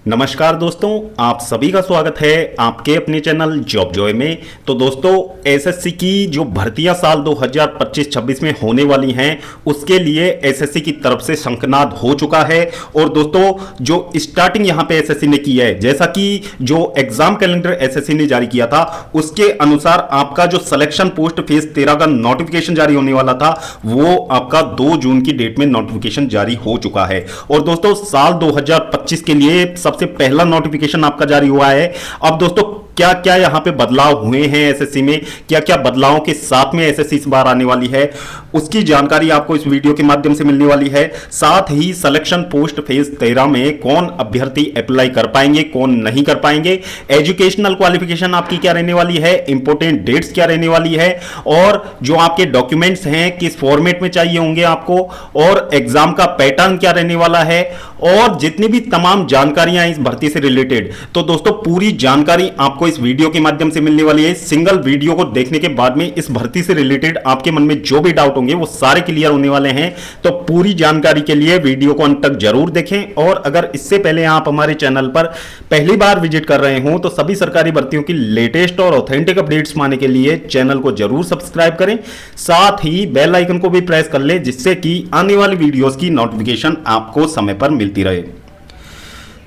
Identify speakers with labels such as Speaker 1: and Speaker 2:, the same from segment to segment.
Speaker 1: नमस्कार दोस्तों, आप सभी का स्वागत है आपके अपने चैनल जॉब जॉय में। तो दोस्तों, एसएससी की जो भर्तियां साल 2025-26 में होने वाली हैं उसके लिए एसएससी की तरफ से शंखनाद हो चुका है। और दोस्तों, जो स्टार्टिंग यहां पे एसएससी ने की है, जैसा कि जो एग्जाम कैलेंडर एसएससी ने जारी किया था उसके अनुसार आपका जो सिलेक्शन पोस्ट फेज 13 का नोटिफिकेशन जारी होने वाला था वो आपका 2 जून की डेट में नोटिफिकेशन जारी हो चुका है। और दोस्तों, साल 2025 के लिए सबसे पहला नोटिफिकेशन आपका जारी हुआ है। अब दोस्तों, क्या क्या यहां पे बदलाव हुए हैं एसएससी में, क्या क्या बदलावों के साथ में एसएससी इस बार आने वाली है, उसकी जानकारी आपको इस वीडियो के माध्यम से मिलने वाली है। साथ ही सिलेक्शन पोस्ट फेज 13 में कौन अभ्यर्थी अप्लाई कर पाएंगे, कौन नहीं कर पाएंगे, एजुकेशनल क्वालिफिकेशन आपकी क्या रहने वाली है, इंपोर्टेंट डेट्स क्या रहने वाली है, और जो आपके डॉक्यूमेंट्स हैं किस फॉर्मेट में चाहिए होंगे आपको, और एग्जाम का पैटर्न क्या रहने वाला है, और जितनी भी तमाम जानकारियां इस भर्ती से रिलेटेड, तो दोस्तों पूरी जानकारी आपको इस वीडियो के माध्यम से मिलने वाली है। सिंगल वीडियो को देखने के बाद में इस भर्ती से रिलेटेड आपके मन में जो भी डाउट होंगे वो सारे क्लियर होने वाले हैं। तो पूरी जानकारी के लिए वीडियो को अंत तक जरूर देखें। और अगर इससे पहले आप हमारे चैनल पर पहली बार विजिट कर रहे हो तो सभी सरकारी भर्तियों की लेटेस्ट और ऑथेंटिक अपडेट्स पाने के लिए चैनल को जरूर सब्सक्राइब करें, साथ ही बेल आइकन को भी प्रेस कर ले जिससे कि आने वाली वीडियोस की नोटिफिकेशन आपको समय पर मिलती रहे।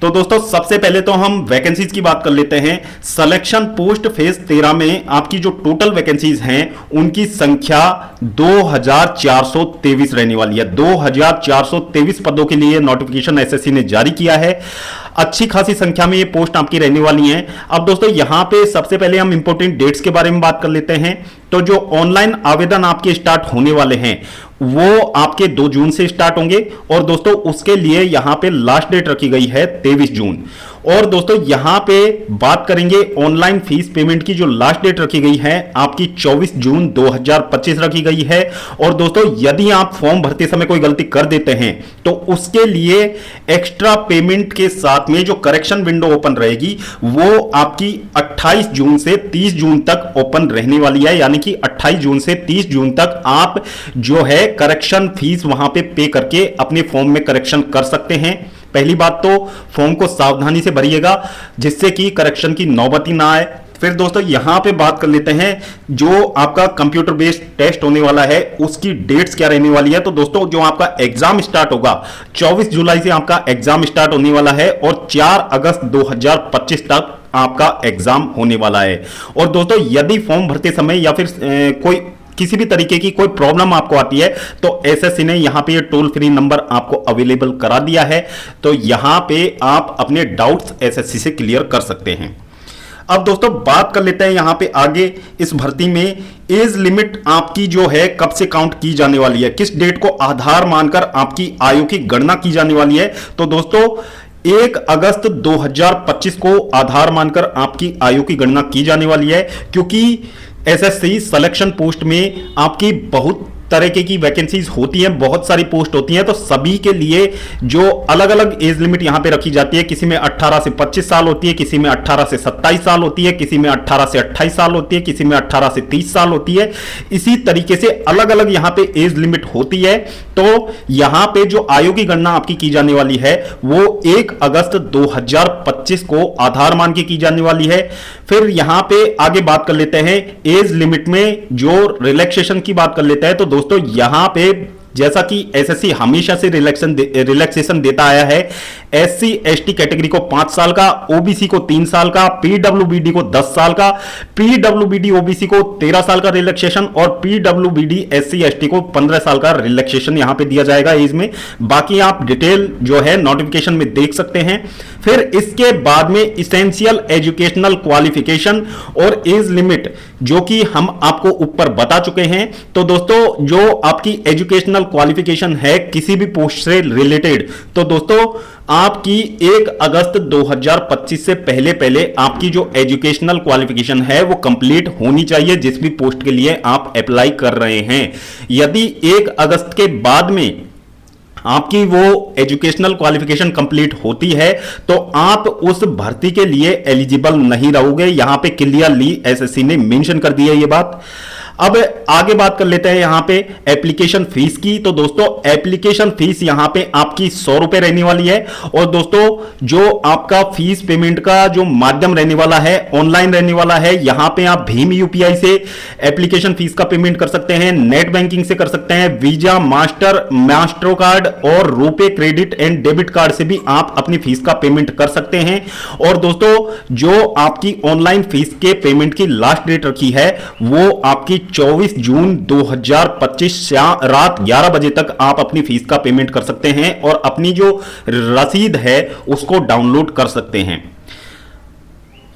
Speaker 1: तो दोस्तों, सबसे पहले तो हम वैकेंसीज की बात कर लेते हैं। सिलेक्शन पोस्ट फेज 13 में आपकी जो टोटल वैकेंसीज हैं उनकी संख्या 2423 रहने वाली है। 2423 पदों के लिए नोटिफिकेशन एसएससी ने जारी किया है। अच्छी खासी संख्या में ये पोस्ट आपकी रहने वाली हैं। अब दोस्तों, यहां पे सबसे पहले हम इंपोर्टेंट डेट्स के बारे में बात कर लेते हैं। तो जो ऑनलाइन आवेदन आपके स्टार्ट होने वाले हैं वो आपके 2 जून से स्टार्ट होंगे। और दोस्तों, उसके लिए यहां पे लास्ट डेट रखी गई है 23 जून। और दोस्तों, यहां पे बात करेंगे ऑनलाइन फीस पेमेंट की, जो लास्ट डेट रखी गई है आपकी 24 जून 2025 रखी गई है। और दोस्तों, यदि आप फॉर्म भरते समय कोई गलती कर देते हैं तो उसके लिए एक्स्ट्रा पेमेंट के साथ में जो करेक्शन विंडो ओपन रहेगी वो आपकी 28 जून से 30 जून तक ओपन रहने वाली है। यानी कि 28 जून से 30 जून तक आप जो है करेक्शन फीस वहां पे करके अपने फॉर्म में करेक्शन कर सकते हैं। पहली बात तो फॉर्म को सावधानी से भरिएगा जिससे कि करेक्शन की नौबत ही ना आए। फिर दोस्तों, यहां पे बात कर लेते हैं जो आपका कंप्यूटर बेस्ड टेस्ट होने वाला है उसकी डेट्स क्या रहने वाली है। तो दोस्तों, जो आपका एग्जाम स्टार्ट होगा 24 जुलाई से आपका एग्जाम स्टार्ट होने वाला है और 4 अगस्त 2025 तक आपका एग्जाम होने वाला है। और दोस्तों, यदि फॉर्म भरते समय या फिर कोई किसी भी तरीके की कोई प्रॉब्लम आपको आती है तो एसएससी ने यहां पे ये टोल फ्री नंबर आपको अवेलेबल करा दिया है। तो यहां पे आप अपने डाउट्स एसएससी से क्लियर कर सकते हैं। अब दोस्तों, बात कर लेते हैं यहां पे आगे इस भर्ती में एज लिमिट आपकी जो है कब से काउंट की जाने वाली है, किस डेट को आधार मानकर आपकी आयु की गणना की जाने वाली है। तो दोस्तों, 1 अगस्त 2025 को आधार मानकर आपकी आयु की गणना की जाने वाली है। क्योंकि एसएससी सिलेक्शन पोस्ट में आपकी बहुत तरह की वैकेंसीज होती हैं, बहुत सारी पोस्ट होती हैं, तो सभी के लिए जो अलग अलग एज लिमिट यहां पे रखी जाती है, किसी में 18 से 25 साल होती है, किसी में 18 से 27 साल होती है, किसी में 18 से 28 साल होती है, किसी में 18 से 30 साल होती है। इसी तरीके से अलग अलग यहां पे एज लिमिट होती है। तो यहां पे जो आयु की गणना आपकी की जाने वाली है वो 1 अगस्त 2025 को आधार मान के की जाने वाली है। फिर यहां पे आगे बात कर लेते हैं एज लिमिट में जो रिलैक्सेशन की बात कर लेते हैं। तो दोस्तों, यहां पे जैसा कि एसएससी हमेशा से रिलैक्सेशन देता आया है, एससी एसटी कैटेगरी को 5 साल का, ओबीसी को 3 साल का, पीडब्ल्यूबीडी को 10 साल का, पीडब्ल्यूबीडी ओबीसी को 13 साल का रिलैक्सेशन और पीडब्ल्यूबीडी एससी एसटी को 15 साल का रिलैक्सेशन यहां पे दिया जाएगा एज में। बाकी आप डिटेल जो है नोटिफिकेशन में देख सकते हैं। फिर इसके बाद में इसेंशियल एजुकेशनल क्वालिफिकेशन और एज लिमिट जो कि हम आपको ऊपर बता चुके हैं। तो दोस्तों, जो आपकी एजुकेशनल क्वालिफिकेशन है किसी भी पोस्ट से रिलेटेड, तो दोस्तों आपकी 1 अगस्त 2025 से पहले पहले आपकी जो एजुकेशनल क्वालिफिकेशन है वो कंप्लीट होनी चाहिए जिस भी पोस्ट के लिए आप अप्लाई कर रहे हैं। यदि 1 अगस्त के बाद में आपकी वो एजुकेशनल क्वालिफिकेशन कंप्लीट होती है तो आप उस भर्ती के लिए एलिजिबल नहीं रहोगे। यहां पे क्लियरली एसएससी ने मेंशन कर दी है ये बात। अब आगे बात कर लेते हैं यहां पे एप्लीकेशन फीस की। तो दोस्तों एप्लीकेशन फीस यहां पे आपकी 100 रुपए रहने वाली है। और दोस्तों जो आपका फीस पेमेंट का जो माध्यम रहने वाला है ऑनलाइन रहने वाला है। यहां पे आप भीम यूपीआई से एप्लीकेशन फीस का पेमेंट कर सकते हैं, नेट बैंकिंग से कर सकते हैं, वीजा, मास्टर कार्ड और RuPay credit and debit card से भी आप अपनी फीस का पेमेंट कर सकते हैं। और दोस्तों जो आपकी ऑनलाइन फीस के पेमेंट की लास्ट डेट रखी है वो आपकी 24 जून 2025 रात 11 बजे तक आप अपनी फीस का पेमेंट कर सकते हैं और अपनी जो रसीद है उसको डाउनलोड कर सकते हैं।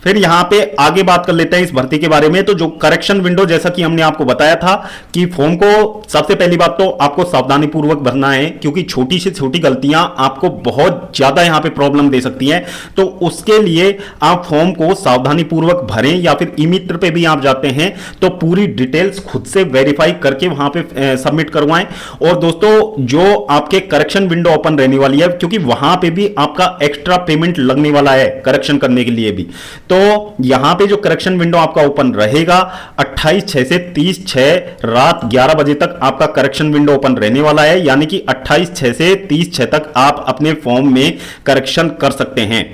Speaker 1: फिर यहां पे आगे बात कर लेते हैं इस भर्ती के बारे में। तो जो करेक्शन विंडो, जैसा कि हमने आपको बताया था कि फॉर्म को सबसे पहली बात तो आपको सावधानी पूर्वक भरना है, क्योंकि छोटी से छोटी गलतियां आपको बहुत ज्यादा यहां पे प्रॉब्लम दे सकती हैं। तो उसके लिए आप फॉर्म को सावधानी पूर्वक भरें, या फिर ई मित्र पे भी आप जाते हैं तो पूरी डिटेल्स खुद से वेरीफाई करके वहां पे सबमिट करवाएं। और दोस्तों जो आपके करेक्शन विंडो ओपन रहने वाली है, क्योंकि वहां पे भी आपका एक्स्ट्रा पेमेंट लगने वाला है करेक्शन करने के लिए भी। तो यहां पे जो करेक्शन विंडो आपका ओपन रहेगा 28/6 से 30/6 रात 11 बजे तक आपका करेक्शन विंडो ओपन रहने वाला है। यानी कि 28/6 से 30/6 तक आप अपने फॉर्म में करेक्शन कर सकते हैं।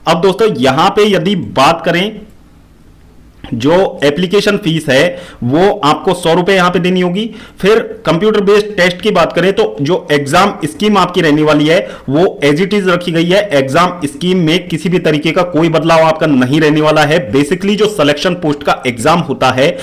Speaker 1: अब दोस्तों यहां पे यदि बात करें जो एप्लीकेशन फीस है वो आपको 100 रुपए यहां पे देनी होगी। फिर कंप्यूटर बेस्ड टेस्ट की बात करें तो जो एग्जाम स्कीम आपकी रहने वाली है वो एज इट इज रखी गई है। एग्जाम स्कीम में किसी भी तरीके का कोई बदलाव आपका नहीं रहने वाला है। बेसिकली जो सिलेक्शन पोस्ट का एग्जाम होता है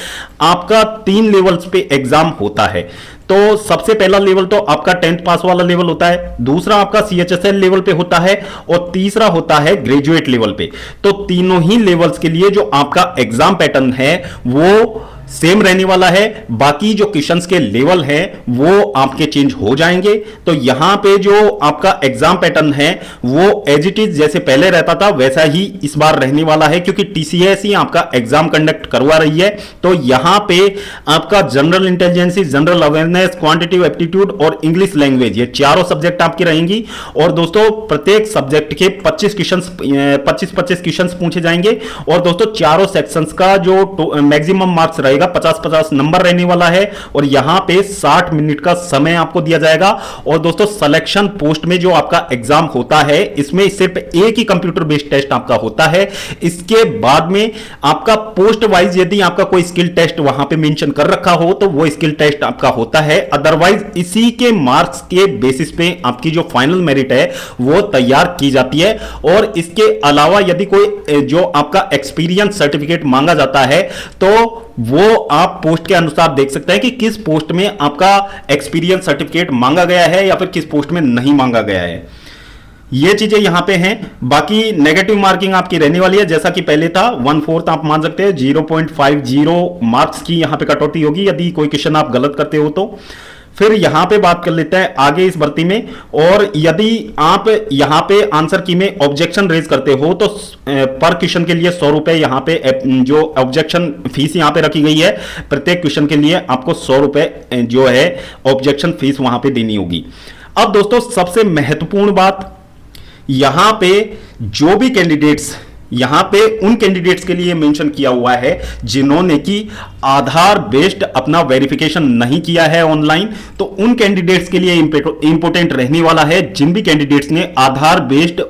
Speaker 1: आपका 3 लेवल्स पे एग्जाम होता है। तो सबसे पहला लेवल तो आपका 10th पास वाला लेवल होता है, दूसरा आपका CHSL लेवल पे होता है और तीसरा होता है ग्रेजुएट लेवल पे। तो तीनों ही लेवल्स के लिए जो आपका एग्जाम पैटर्न है वो सेम रहने वाला है। बाकी जो क्वेश्चंस के लेवल हैं वो आपके चेंज हो जाएंगे। तो यहां पे जो आपका एग्जाम पैटर्न है वो एज इट इज जैसे पहले रहता था वैसा ही इस बार रहने वाला है, क्योंकि TCS ही आपका एग्जाम कंडक्ट करवा रही है। तो यहां पे आपका general intelligence, general awareness, quantitative aptitude और इंग्लिश लैंग्वेज, ये चारों सब्जेक्ट आपकी रहेंगी। और दोस्तों प्रत्येक सब्जेक्ट के 25 क्वेश्चंस पूछे जाएंगे। और दोस्तों चारों सेक्शंस का जो मैक्सिमम मार्क्स रहेगा 50-50 नंबर रहने वाला है। और यहां पे 60 मिनट का समय आपको दिया जाएगा। और दोस्तों सिलेक्शन पोस्ट में जो आपका एग्जाम होता है इसमें सिर्फ एक ही कंप्यूटर बेस्ड टेस्ट आपका होता है। इसके बाद में आपका पोस्ट वाइज यदि आपका कोई स्किल टेस्ट वहां पे मेंशन कर रखा हो तो वो स्किल टेस्ट आपका होता है। अदरवाइज इसी के मार्क्स के बेसिस पे आपकी जो फाइनल मेरिट है वो तैयार की जाती है। और इसके अलावा यदि कोई जो आपका एक्सपीरियंस सर्टिफिकेट मांगा जाता है तो वो आप पोस्ट के अनुसार देख सकते हैं कि किस पोस्ट में आपका एक्सपीरियंस सर्टिफिकेट मांगा गया है या फिर किस पोस्ट में नहीं मांगा गया है। ये चीजें यहां पे हैं। बाकी नेगेटिव मार्किंग आपकी रहने वाली है जैसा कि पहले था 1/4 आप मान सकते हैं, 0.50 मार्क्स की यहां पे कटौती होगी यदि कोई क्वेश्चन आप गलत करते हो तो। फिर यहां पे बात कर लेते हैं आगे इस भर्ती में। और यदि आप यहां पे आंसर की में ऑब्जेक्शन रेज करते हो तो पर क्वेश्चन के लिए 100 रुपए यहां पे जो ऑब्जेक्शन फीस यहां पे रखी गई है, प्रत्येक क्वेश्चन के लिए आपको 100 रुपए जो है ऑब्जेक्शन फीस वहां पे देनी होगी। अब दोस्तों सबसे महत्वपूर्ण बात, यहां पे जो भी कैंडिडेट्स, यहां पे उन कैंडिडेट्स के लिए मेंशन किया हुआ है जिन्होंने की आधार बेस्ड अपना वेरिफिकेशन नहीं किया है ऑनलाइन, तो उन कैंडिडेट्स के लिए इंपोर्टेंट रहने वाला है। जिन भी कैंडिडेट्स ने आधार बेस्ड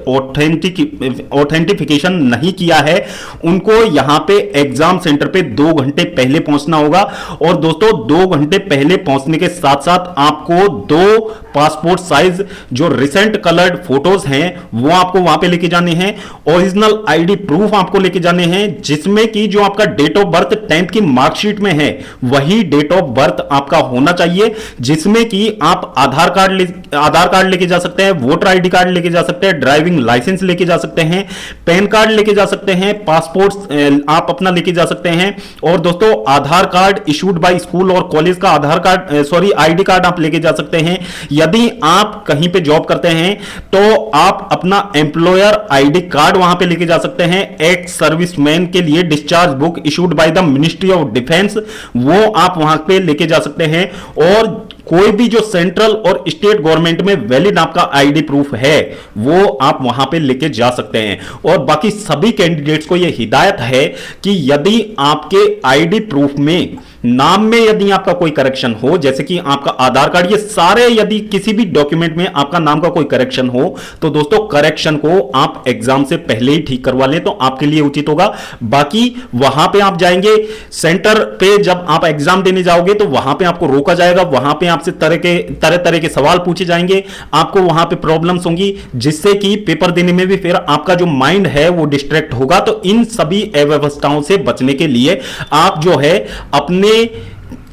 Speaker 1: ऑथेंटिफिकेशन नहीं किया है उनको यहां पे एग्जाम सेंटर पे 2 घंटे पहले पहुंचना होगा। और दोस्तों 2 घंटे पहले पहुंचने के साथ साथ आपको 2 पासपोर्ट साइज जो रिसेंट कलर्ड फोटोज हैं वो आपको वहां पे लेके जाने हैं। ओरिजिनल आईडी प्रूफ आपको लेके जाने हैं जिसमें कि जो आपका डेट ऑफ बर्थ 10th की मार्कशीट में है वही डेट ऑफ बर्थ आपका होना चाहिए, जिसमें कि आप आधार कार्ड लेके जा सकते हैं, वोटर आईडी कार्ड लेके जा सकते हैं, ड्राइविंग लाइसेंस लेके जा सकते हैं, पैन कार्ड लेके जा सकते हैं, पासपोर्ट आप अपना लेके जा सकते हैं। और दोस्तों आधार कार्ड इशूड बाय स्कूल और कॉलेज का आधार कार्ड आईडी कार्ड आप लेके जा सकते हैं। यदि आप कहीं पे जॉब करते हैं तो आप अपना एम्प्लॉयर आईडी कार्ड वहां पे लेके जा सकते हैं। एक्स सर्विसमैन के लिए discharge book issued by the ministry of defence वो आप वहां पे लेके जा सकते हैं। और कोई भी जो सेंट्रल और स्टेट गवर्नमेंट में वैलिड आपका आईडी प्रूफ है वो आप वहां पे लेके जा सकते हैं। और बाकी सभी कैंडिडेट्स को यह हिदायत है कि यदि आपके आईडी प्रूफ में नाम में यदि आपका कोई करेक्शन हो, जैसे कि आपका आधार कार्ड, ये सारे यदि किसी भी डॉक्यूमेंट में आपका नाम का कोई करेक्शन हो तो दोस्तों करेक्शन को आप एग्जाम से पहले ही ठीक करवा लें तो आपके लिए उचित होगा। बाकी वहां पे आप जाएंगे सेंटर पे, जब आप एग्जाम देने जाओगे तो वहां पे आपको रोका जाएगा, वहां पे आपसे तरह तरह के सवाल पूछे जाएंगे, आपको वहां पे प्रॉब्लम्स होंगी, जिससे कि पेपर देने में भी फिर आपका जो माइंड है वो डिस्ट्रैक्ट होगा। तो इन सभी अव्यवस्थाओं से बचने के लिए आप जो है अपने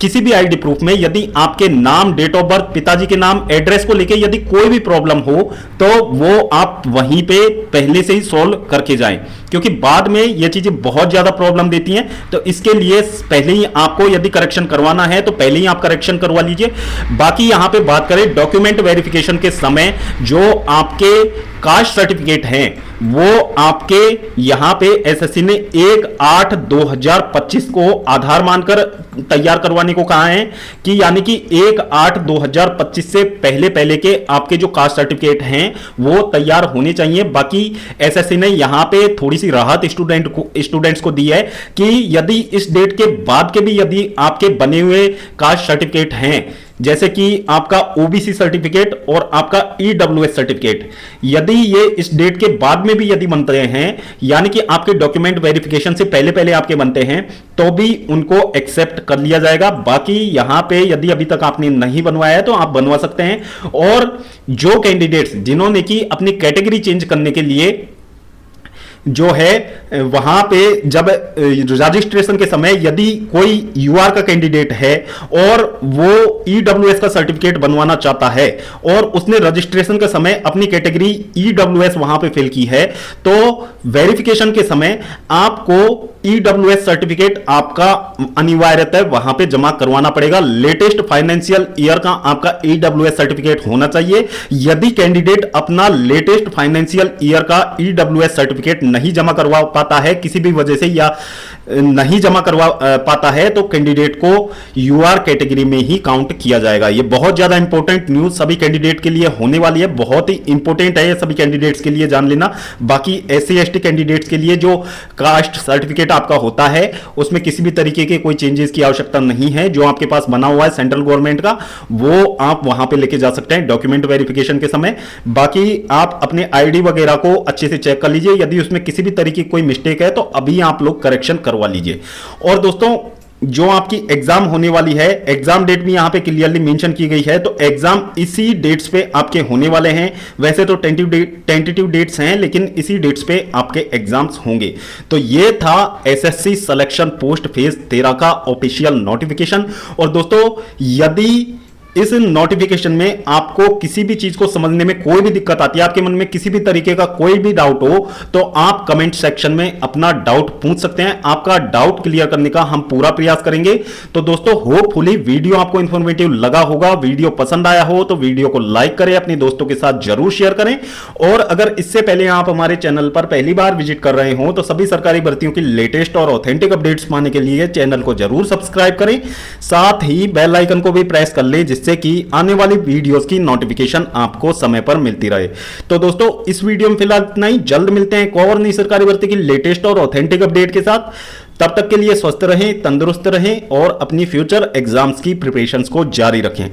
Speaker 1: किसी भी आईडी प्रूफ में यदि आपके नाम, डेट ऑफ बर्थ, पिताजी के नाम, एड्रेस को लेके यदि कोई भी प्रॉब्लम हो तो वो आप वहीं पे पहले से ही सॉल्व करके जाएं, क्योंकि बाद में ये चीजें बहुत ज्यादा प्रॉब्लम देती हैं। तो इसके लिए पहले ही आपको यदि करेक्शन करवाना है तो पहले ही आप करेक्शन करवा लीजिए। बाकी यहां पे बात करें डॉक्यूमेंट वेरिफिकेशन के समय, जो आपके कास्ट सर्टिफिकेट हैं वो आपके यहां पे एसएससी ने 1/8/2025 को आधार मानकर तैयार करवाने को कहा है, कि यानी कि 1/8/2025 से पहले पहले के आपके जो कास्ट सर्टिफिकेट हैं वो तैयार होने चाहिए। बाकी एसएससी ने यहां पे थोड़ी सी राहत स्टूडेंट्स को दी है कि यदि इस डेट के बाद के भी यदि आपके बने हुए कास्ट सर्टिफिकेट हैं, जैसे कि आपका ओबीसी सर्टिफिकेट और आपका ईडब्ल्यूएस सर्टिफिकेट, यदि ये इस डेट के बाद में भी यदि बनते हैं, यानी कि आपके डॉक्यूमेंट वेरिफिकेशन से पहले पहले आपके बनते हैं, तो भी उनको एक्सेप्ट कर लिया जाएगा। बाकी यहां पे यदि अभी तक आपने नहीं बनवाया है तो आप बनवा सकते हैं। और जो कैंडिडेट्स जिन्होंने की अपनी कैटेगरी चेंज करने के लिए जो है वहां पे जब रजिस्ट्रेशन के समय यदि कोई यूआर का कैंडिडेट है और वो ईडब्ल्यूएस का सर्टिफिकेट बनवाना चाहता है और उसने रजिस्ट्रेशन के समय अपनी कैटेगरी ईडब्ल्यूएस वहां पे फिल की है, तो वेरिफिकेशन के समय आपको ईडब्ल्यूएस सर्टिफिकेट आपका अनिवार्यतः वहां पे जमा करवाना पड़ेगा। लेटेस्ट फाइनेंशियल ईयर का आपका ईडब्ल्यूएस सर्टिफिकेट होना चाहिए। यदि कैंडिडेट अपना लेटेस्ट फाइनेंशियल ईयर का ईडब्ल्यूएस सर्टिफिकेट नहीं जमा करवा पाता है किसी भी वजह से, या नहीं जमा करवा पाता है, तो कैंडिडेट को यूआर कैटेगरी में ही काउंट किया जाएगा। ये बहुत ज्यादा इंपॉर्टेंट न्यूज सभी कैंडिडेट के लिए होने वाली है, बहुत ही इंपॉर्टेंट है ये सभी कैंडिडेट्स के लिए जान लेना। बाकी एससी एसटी कैंडिडेट्स के लिए जो कास्ट सर्टिफिकेट आपका होता है उसमें किसी भी तरीके के कोई चेंजेस की आवश्यकता नहीं है। जो आपके पास बना हुआ है सेंट्रल गवर्नमेंट का वो आप वहां पे लेके जा सकते हैं डॉक्यूमेंट वेरिफिकेशन के समय। बाकी आप अपने आईडी वगैरह को अच्छे से चेक कर लीजिए, यदि उसमें किसी भी तरीके की कोई मिस्टेक है तो अभी आप लोग करेक्शन करवा लीजिए। और दोस्तों जो आपकी एग्जाम होने वाली है, एग्जाम डेट भी यहां पे क्लियरली मेंशन की गई है, तो एग्जाम इसी डेट्स पे आपके होने वाले हैं। वैसे तो टेंटेटिव डेट्स हैं, लेकिन इसी डेट्स पे आपके एग्जाम्स होंगे। तो ये था एसएससी सिलेक्शन पोस्ट फेज 13 का ऑफिशियल नोटिफिकेशन। और दोस्तों यदि इस नोटिफिकेशन में आपको किसी भी चीज को समझने में कोई भी दिक्कत आती है, आपके मन में किसी भी तरीके का कोई भी डाउट हो, तो आप कमेंट सेक्शन में अपना डाउट पूछ सकते हैं। आपका डाउट क्लियर करने का हम पूरा प्रयास करेंगे। तो दोस्तों होपफुली वीडियो आपको इंफॉर्मेटिव लगा होगा। वीडियो पसंद आया हो तो वीडियो को लाइक करें, अपने दोस्तों के साथ जरूर शेयर करें। और अगर इससे पहले आप हमारे चैनल पर पहली बार विजिट कर रहे हो तो सभी सरकारी भर्तियों की लेटेस्ट और ऑथेंटिक अपडेट्स पाने के लिए चैनल को जरूर सब्सक्राइब करें, साथ ही बेल आइकन को भी प्रेस कर लें, जिससे कि आने वाली वीडियोस की नोटिफिकेशन आपको समय पर मिलती रहे। तो दोस्तों इस वीडियो में फिलहाल इतना ही। जल्द मिलते हैं एक और नई सरकारी भर्ती की लेटेस्ट और ऑथेंटिक अपडेट के साथ। तब तक के लिए स्वस्थ रहें, तंदुरुस्त रहें और अपनी फ्यूचर एग्जाम्स की प्रिपरेशंस को जारी रखें।